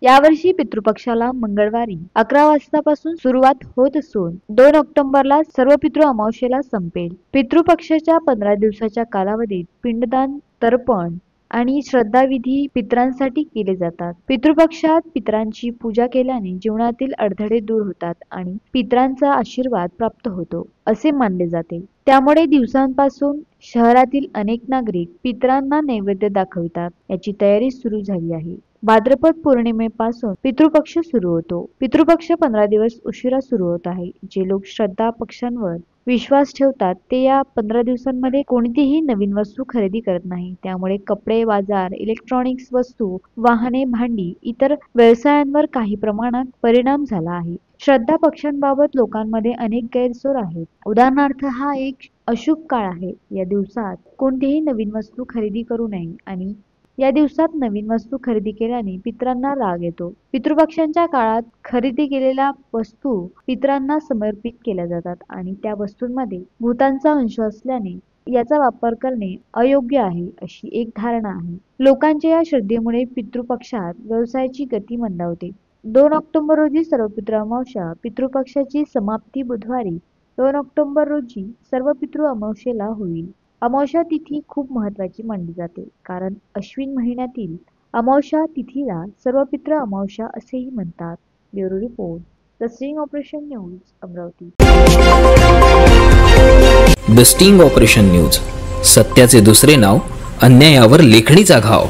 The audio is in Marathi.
यावर्षी पितृपक्षाला मंगळवारी 11 वाजतापासून सुरुवात होत असून 2 ऑक्टोबरला सर्व पितृ अमावस्येला संपेल. पितृपक्षाच्या 15 दिवसाच्या कालावधीत पिंडदान, तर्पण आणि श्राद्धविधी पितरांसाठी केले जातात. पितृपक्षात पितरांची पूजा केल्याने जीवनातील अडथळे दूर होतात आणि पितरांचा आशीर्वाद प्राप्त होतो असे मानले जाते. त्यामुळे दिवसांपासून शहरातील अनेक नागरिक पितरांना नैवेद्य दाखवितात. याची तयारी सुरू झाली आहे. भाद्रपद पौर्णिमेपासून पितृपक्ष सुरू होतो. पितृपक्ष 15 दिवस उशिरा सुरू होत आहे. जे लोक श्रद्धा पक्षांवर विश्वास ठेवतात ते या 15 दिवसांमध्ये कोणतीही नवीन वस्तू खरेदी करत नाही. त्यामुळे कपडे, बाजार, इलेक्ट्रॉनिक्स वस्तू, वाहने, भांडी, इतर व्यवसायांवर काही प्रमाणात परिणाम झाला आहे. श्रद्धा पक्षांबाबत लोकांमध्ये अनेक गैरसोय आहेत. उदाहरणार्थ, हा एक अशुभ काळ आहे. या दिवसात कोणतीही नवीन वस्तू खरेदी करू नये आणि या दिवसात नवीन वस्तू खरेदी केल्याने पितरांना राग येतो. पितृपक्षांच्या काळात खरेदी केलेल्या वस्तू पितरांना समर्पित केल्या जातात आणि त्या वस्तूंमध्ये भूतांचा अंश असल्याने याचा वापर करणे अयोग्य आहे अशी एक धारणा आहे. लोकांच्या या श्रद्धेमुळे पितृपक्षात व्यवसायाची गती मंदावते. 2 ऑक्टोबर रोजी सर्व पितृ अमावस्या. पितृपक्षाची समाप्ती बुधवारी 2 ऑक्टोबर रोजी सर्व पितृ अमावस्येला होईल. अमावस्या तिथी खूप महत्त्वाची मानली जाते कारण अश्विन महिन्यातील अमावस्या तिथीला सर्व पितृ अमावस्या असेही म्हणतात. Bureau report, the sting operation news, Amravati. The sting operation news, सत्याचे दुसरे नाव, अन्यायावर लेखणीचा घाव.